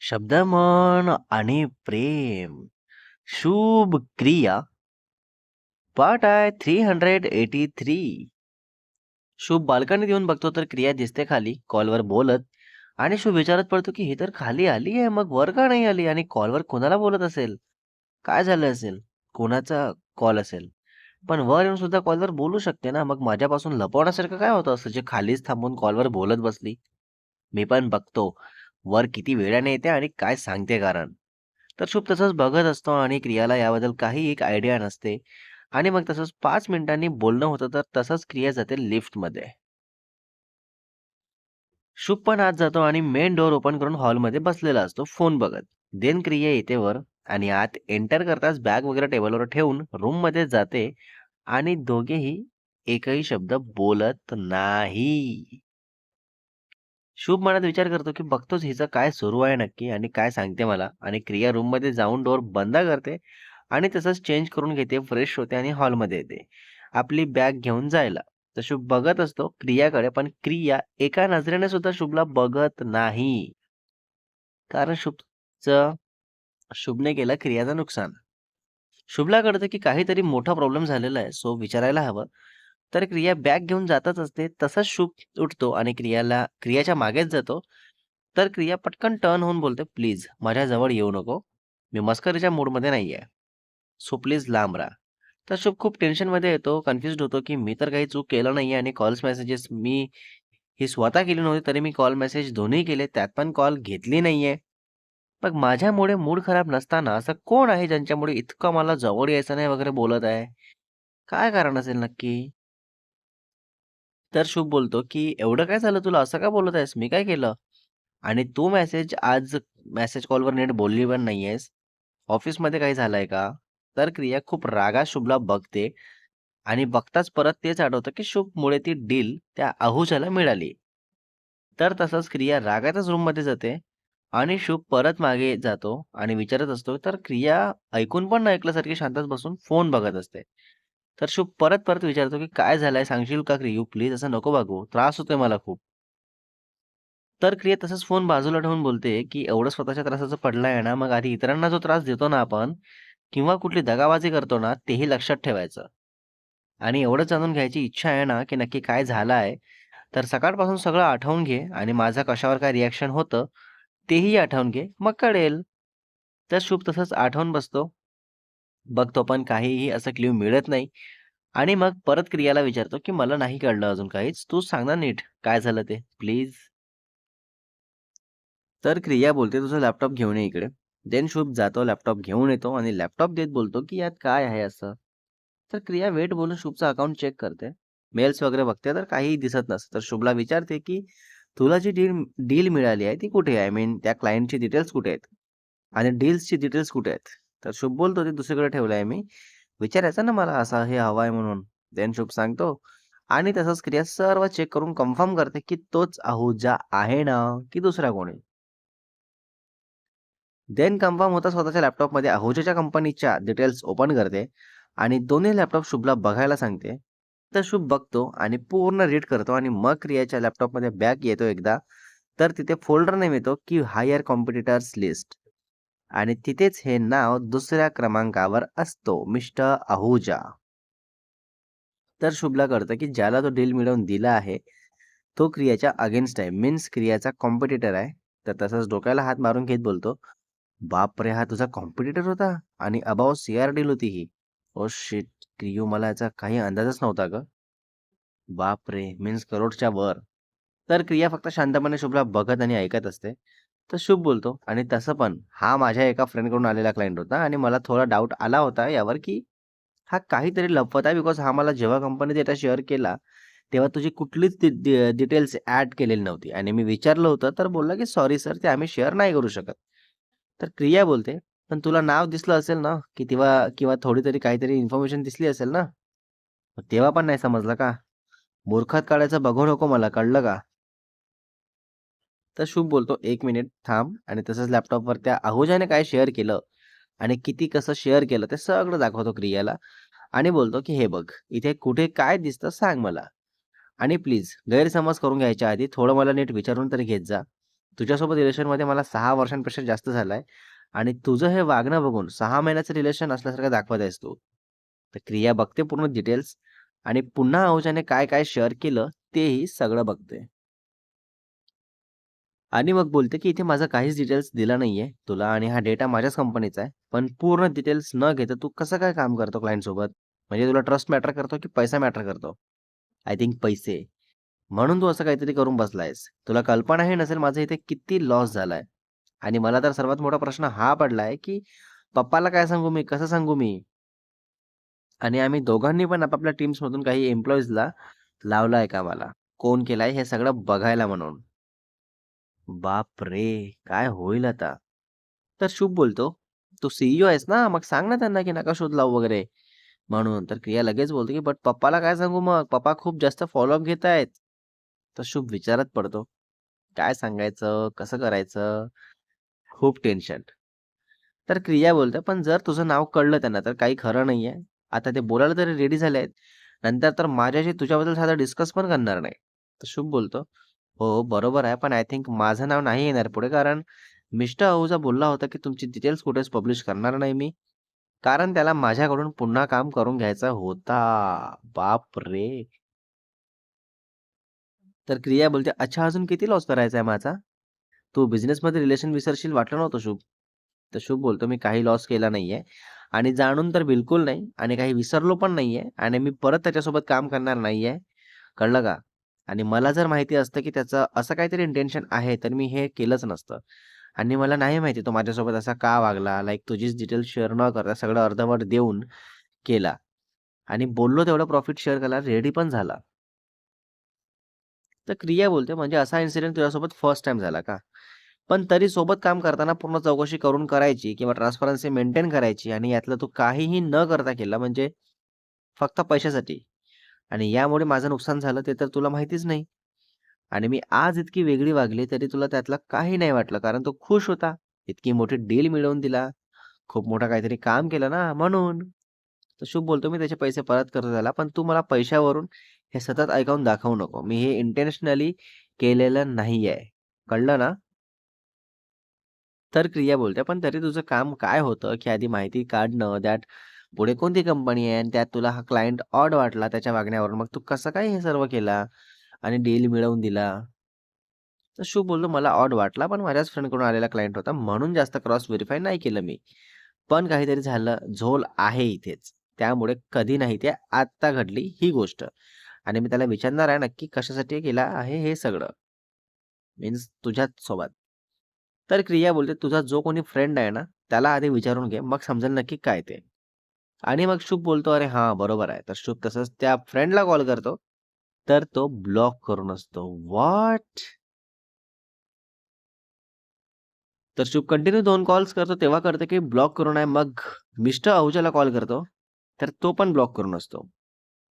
शब्द म्हण आणि प्रेम. शुभ क्रिया. पार्ट आहे 383. शुभ बाल्कनीत येऊन बघतो तर क्रिया दिसते खाली कॉलवर बोलत. आणि शुभ विचारत पडतो की ही तर खाली आली आहे, मग वर का नाही आली आणि कॉलवर कोणाला बोलत असेल? काय झालं असेल? कोणाचा कॉल असेल? पण वर येऊन सुद्धा कॉलवर बोलू शकते ना, मग माझ्यापासून लपवण्यासारखं काय होतं असं जे खालीच थांबून कॉलवर बोलत बसली? मी पण बघतो वर किती वेळाने येते आणि काय सांगते कारण. तर शुभ तसंच बघत असतो आणि क्रियाला याबद्दल काही एक आयडिया नसते. आणि मग तसंच 5 मिनिटांनी बोलणं होतं तर तसंच क्रिया जाते लिफ्टमध्ये. शुभ पण आत जातो आणि मेन डोअर ओपन करून हॉलमध्ये बसलेला असतो फोन बघत. देन क्रिया येते वर आणि आत एंटर करताच बॅग वगैरे टेबलवर ठेवून रूममध्ये जाते. आणि दोघेही एकही शब्द बोलत नाही. शुभ मनात विचार करतो की बघतोच हिचं काय सुरू आहे नक्की आणि काय सांगते मला. आणि क्रिया रूममध्ये जाऊन डोअर बंद करते आणि तसंच चेंज करून घेते, फ्रेश होते आणि हॉलमध्ये येते आपली बॅग घेऊन जायला. तर शुभ बघत असतो क्रियाकडे, पण क्रिया एका नजरेने सुद्धा शुभला बघत नाही. कारण शुभने केलं क्रियाचं नुकसान. शुभला कळतं की काहीतरी मोठा प्रॉब्लेम झालेला आहे, सो विचारायला हवं. तर क्रिया बॅग घेऊन जातच असते. तसाच शुभ उठतो आणि क्रियाच्या मागेच जातो. तर क्रिया पटकन टर्न होऊन बोलते, "प्लीज माझ्या जवळ येऊ नको. मी मस्करीच्या मूडमध्ये नाहीये. सो प्लीज लांब राहा." तर शुभ खूप टेन्शनमध्ये येतो, कन्फ्युज्ड होतो की मी तर काही चूक केलं नाहीये आणि कॉल्स मेसेजेस मी ही स्वतः केली नव्हती, तरी मी कॉल मेसेज दोन्ही केले, त्यात पण कॉल घेतली नाहीये. मग माझ्यामुळे मूड खराब नसताना असं कोण आहे ज्यांच्यामुळे इतकं मला जवळ यायचं नाही वगैरे बोलत आहे? काय कारण असेल नक्की? तर शुभ बोलतो, की "एवढं काय झालं तुला? असं का बोलत आहेस? मी काय केलं? आणि तू आज मेसेज कॉलवर नीट बोलली पण नाहीयेस. ऑफिसमध्ये काही झालंय का?" तर क्रिया खूप रागात शुभला बघते आणि बघताच परत तेच आठवतं, की शुभमुळे ती डील त्या अहुजाला मिळाली. तर तसंच क्रिया रागातच रूममध्ये जाते आणि शुभ परत मागे जातो आणि विचारत असतो. तर क्रिया ऐकून पण न ऐकल्यासारखी शांतच बसून फोन बघत असते. तर शुभ परत विचारतो, की "काय झालंय सांगशील का क्रियू? प्लीज असं नको वागू. त्रास होतोय मला खूप." तर क्रिया तसंच फोन बाजूला ठेवून बोलते, की "एवढं स्वतःच्या त्रासाचं पडलं आहे ना, मग आधी इतरांना जो त्रास देतो ना आपण किंवा कुठली दगाबाजी करतो ना, तेही लक्षात ठेवायचं. आणि एवढंच जाणून घ्यायची इच्छा आहे ना, की नक्की काय झालं आहे, तर सकाळपासून सगळं आठवून घे आणि माझं कशावर काय रिएक्शन होतं, तेही आठवून घे. मग कळेल." तर शुभ तसंच आठवून बसतो. बघतो पण काहीही असं क्लू मिळत नाही. आणि मग परत क्रियाला विचारतो, की "मला नाही कळलं अजून काहीच. तूच सांग ना नीट काय झालं ते, प्लीज." तर क्रिया बोलते, "तुझा लॅपटॉप घेऊन ये इकडे." देन शुभ जातो, लॅपटॉप घेऊन येतो आणि लॅपटॉप देत बोलतो, की "यात काय आहे असं?" तर क्रिया वेट बोलून शुभचं अकाउंट चेक करते. मेल्स वगैरे बघते तर काहीही दिसत नसतं. तर शुभला विचारते, की "तुला जी डील डील मिळाली आहे ती कुठे आहे? आय मीन त्या क्लायंटची डिटेल्स कुठे आहेत? आणि डील्सची डिटेल्स कुठे आहेत?" तर शुभ बोलतो, "ते दुसरीकडे ठेवलं आहे मी. विचारायचं ना मला असं हे हवं आहे म्हणून." देन शुभ सांगतो आणि तसंच क्रिया सर्व चेक करून कन्फर्म करते, की तोच अहुजा आहे ना, की दुसरा कोणी? देन कन्फर्म होता स्वतःच्या लॅपटॉपमध्ये अहुजाच्या कंपनीच्या डिटेल्स ओपन करते आणि दोन्ही लॅपटॉप शुभला बघायला सांगते. तर शुभ बघतो आणि पूर्ण रीड करतो आणि मग क्रियाच्या लॅपटॉपमध्ये बॅक येतो एकदा. तर तिथे फोल्डर नेम येतो, की हायर कॉम्पिटिटर्स लिस्ट. आणि तिथेच हे नाव दुसऱ्या क्रमांकावर असतो, मिस्टर अहुजा. तर शुभला कळतं, की ज्याला तो डील मिळवून दिला आहे, तो क्रियाच्या अगेन्स्ट आहे. मीन्स क्रियाचा कॉम्पिटिटर आहे. तर तसंच डोक्याला हात मारून घेत बोलतो, "बापरे! हा तुझा कॉम्पिटिटर होता आणि अबाव सीआर डील होती ही. Oh shit! क्रियू, मला याचा काही अंदाजच नव्हता गं." बापरे! मीन्स करोडच्या वर. तर क्रिया फक्त शांतपणे शुभला बघत आणि ऐकत असते. तर शुभ बोलतो, "आणि तसं पण हा माझ्या एका फ्रेंडकडून आलेला क्लायंट होता आणि मला थोडा डाऊट आला होता यावर, की हा काहीतरी लपवत आहे. बिकॉज हा मला जेव्हा कंपनी डेटा शेअर केला, तेव्हा तुझी कुठलीच डिटेल्स ॲड केलेली नव्हती आणि मी विचारलं होतं, तर बोलला, की "सॉरी सर, ते आम्ही शेअर नाही करू शकत." तर क्रिया बोलते, "पण तुला नाव दिसलं असेल ना, की तेव्हा किंवा थोडी तरी काहीतरी इन्फॉर्मेशन दिसली असेल ना? मग तेव्हा पण नाही समजलं का? मूर्खात काढायचं बघू नको मला, कळलं का?" तर शुभ बोलतो, "1 मिनिट थांब." आणि तसंच लॅपटॉपवर त्या अहुजाने काय शेअर केलं आणि किती कसं शेअर केलं ते सगळं दाखवतो क्रियाला. आणि बोलतो, की "हे बघ, इथे कुठे काय दिसतं सांग मला. आणि प्लीज गैरसमज करून घ्यायच्या आधी थोडं मला नीट विचारून तरी घेत जा. तुझ्यासोबत रिलेशनमध्ये मला 6 वर्षांपेक्षा जास्त झालाय आणि तुझं हे वागणं बघून 6 महिन्याचं रिलेशन असल्यासारखं दाखवत आहेस तू. तर क्रिया बघते पूर्ण डिटेल्स आणि पुन्हा अहुजाने काय-काय शेअर केलं तेही सगळं बघते. आणि मग बोलते, की "इथे माझा काहीच डिटेल्स दिला नाहीये तुला आणि हा डेटा माझ्याच कंपनीचा आहे. पण पूर्ण डिटेल्स न घेता तू कसं काय काम करतो क्लायंटसोबत? म्हणजे तुला ट्रस्ट मॅटर करतो, की पैसा मॅटर करतो?" आय थिंक पैसे. म्हणून तू असं काहीतरी करून बसलायस. तुला कल्पनाही नसेल माझा इथे किती लॉस झालाय. आणि मला तर सर्वात मोठा प्रश्न हा पडलाय, की पप्पाला काय सांगू मी? कसं सांगू मी? आणि आम्ही दोघांनी पण आपापल्या टीम्समधून काही एम्प्लॉईजला लावलाय कामाला. कोण केलाय हे सगळं बघायला म्हणून. बापरे! काय होईल आता? तर शुभ बोलतो, "तू सी आहेस ना, मग सांग ना त्यांना, की नका शोध लावू वगैरे." म्हणून. तर क्रिया लगेच बोलते, की "बट पप्पाला काय सांगू मग? पप्पा खूप जास्त फॉलोअप घेतायत." तर शुभ विचारात पडतो. काय सांगायचं? कसं करायचं? खूप टेन्शन. तर क्रिया बोलते, "पण जर तुझं नाव कळलं त्यांना तर काही खरं नाहीये. आता ते बोलायला तरी रेडी झाले आहेत. नंतर तर माझ्याशी तुझ्याबद्दल साधं डिस्कस पण करणार नाही." तर शुभ बोलतो, "हो, बरोबर आहे. पण आय थिंक माझं नाव नाही येणार पुढे कारण मिस्टर अहुजा बोलला होता, की तुमची डिटेल्स कुठेच पब्लिश करणार नाही मी." कारण त्याला माझ्याकडून पुन्हा काम करून घ्यायचा होता. बापरे! तर क्रिया बोलते, "अच्छा अजून किती लॉस करायचा आहे माझा? तू बिझनेसमध्ये रिलेशन विसरशील वाटलं नव्हतं शुभ." तर शुभ बोलतो, "मी काही लॉस केला नाहीये आणि जाणून तर बिलकुल नाही आणि काही विसरलो पण नाहीये आणि मी परत त्याच्यासोबत काम करणार नाहीये. कळलं का? आणि मला जर माहिती असतं, की त्याचं असं काहीतरी इंटेन्शन आहे, तर मी हे केलंच नसतं आणि मला नाही माहिती तो माझ्यासोबत असा का वागला. लाइक तुझीच डिटेल्स शेअर न करता सगळं अर्धवट देऊन केला आणि बोललो तेवढं प्रॉफिट शेअर करायला रेडी पण झाला." तर क्रिया बोलते, "म्हणजे असा इन्सिडेंट तुझ्यासोबत फर्स्ट टाईम झाला का? पण तरी सोबत काम करताना पूर्ण चौकशी करून करायची किंवा ट्रान्सपरन्सी मेंटेन करायची आणि यातलं तू काहीही न करता केलं म्हणजे फक्त पैशासाठी आणि यामुळे माझं नुकसान झालं ते तर तुला माहितीच नाही. आणि मी आज इतकी वेगळी वागली तरी तुला त्यातलं काही नाही वाटलं कारण तो खुश होता. इतकी मोठी डील मिळवून दिला. खूप मोठं काहीतरी काम केलं ना म्हणून." तर शुभ बोलतो, "मी त्याचे पैसे परत करतो त्याला, पण तू मला पैशावरून हे सतत ऐकावून दाखवू नको. मी हे इंटेन्शनली केलेलं नाहीये. कळलं ना?" तर क्रिया बोलते, "पण तरी तुझं काम काय होतं, की आधी माहिती काढणं, त्यात पुढे कोणती कंपनी आहे आणि त्यात तुला हा क्लायंट ऑड वाटला त्याच्या वागण्यावरून. मग तू कसं काय हे सर्व केला आणि डील मिळवून दिला?" तर शुभ बोलतो, "मला ऑड वाटला, पण माझ्याच फ्रेंडकडून आलेला क्लायंट होता म्हणून जास्त क्रॉस व्हेरिफाय नाही केलं मी. पण काहीतरी झालं, झोल आहे इथेच. त्यामुळे कधी नाही ते आत्ता घडली ही गोष्ट आणि मी त्याला विचारणार आहे नक्की कशासाठी केला आहे हे सगळं, मीन्स तुझ्याच सोबत." तर क्रिया बोलते, "तुझा जो कोणी फ्रेंड आहे ना, त्याला आधी विचारून घे, मग समजेल नक्की काय ते." आणि मग शुभ बोलतो, "अरे हां, बरोबर आहे." तर शुभ तसंच त्या फ्रेंडला कॉल करतो, तर तो ब्लॉक करून असतो. व्हॉट? तर शुभ कंटिन्यू 2 कॉल्स करतो, तेव्हा कळतं की ब्लॉक करून आहे. मग मिस्टर अहुजाला कॉल करतो, तर तो पण ब्लॉक करून असतो.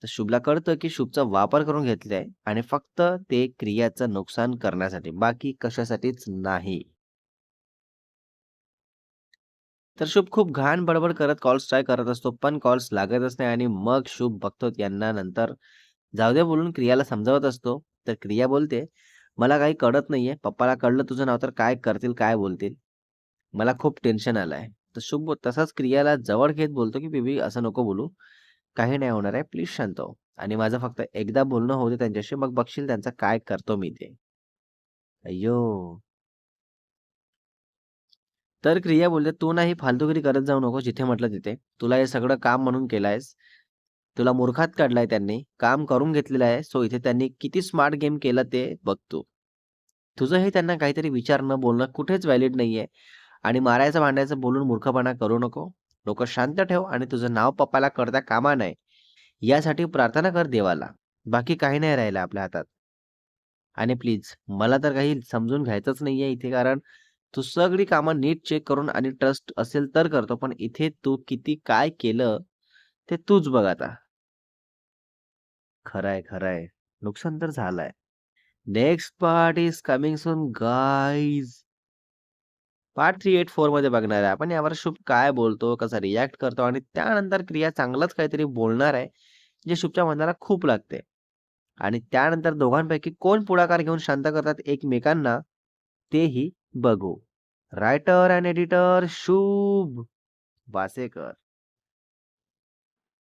तर शुभला कळतं की शुभचा वापर करून घेतलाय आणि फक्त ते क्रियाचं नुकसान करण्यासाठी, बाकी कशासाठीच नाही. तर शुभ खूप घाण बडबड करत कॉल्स ट्राय करत असतो, पण कॉल्स लागतच नाही आणि मग शुभ बघतो यांना नंतर जाऊ दे बोलून क्रियाला समजावत असतो. तर क्रिया बोलते, "मला काही कळत नाहीये. पप्पाला कळलं तुझं नाव तर काय करतील, काय बोलतील? मला खूप टेन्शन आलंय." तर शुभ तसाच क्रियाला जवळ घेत बोलतो, की "बेबी असं नको बोलू. काही नाही होणार आहे. प्लीज शांत हो. आणि माझं फक्त एकदा बोलणं होऊ दे त्यांच्याशी, मग बघशील त्यांचं काय करतो मी ते." अय्यो! तर क्रिया बोलते, "तू ना फालतूगिरी करत जाऊ नको जिथे म्हटलं तिथे. तुला हे सगळं काम म्हणून केलंयस. तुला मूर्खात काढलाय त्यांनी. काम करून घेतलेलं आहे. सो इथे त्यांनी किती स्मार्ट गेम केला ते बघ तू. तुझं हे त्यांना काहीतरी विचार न बोलणं कुठेच व्हॅलिड नाहीये आणि मारायचं भांडायचं बोलून मूर्खपणा करू नको. डोकं शांत ठेव आणि तुझं नाव पप्पाला कळता कामा नये यासाठी प्रार्थना कर देवाला. बाकी काही नाही राहिलं आपल्या हातात. आणि प्लीज मला तर काही समजून घ्यायचंच नाहीये इथे कारण तू सगळी कामं नीट चेक करून आणि ट्रस्ट असेल तर करतो. पण इथे तू किती काय केलं ते तूच बघ आता." खरंय, खरंय. नुकसान तर झालंय. नेक्स्ट पार्ट इस कमिंग सून गाईज. पार्ट 384 मध्ये बघणार आहे आपण. यावर शुभ काय बोलतो, कसा रिएक्ट करतो आणि त्यानंतर क्रिया चांगलंच काहीतरी बोलणार आहे, जे शुभच्या मनाला खूप लागते. आणि त्यानंतर दोघांपैकी कोण पुढाकार घेऊन शांत करतात एकमेकांना, तेही बघू. रायटर अँड एडिटर शुभ वासेकर.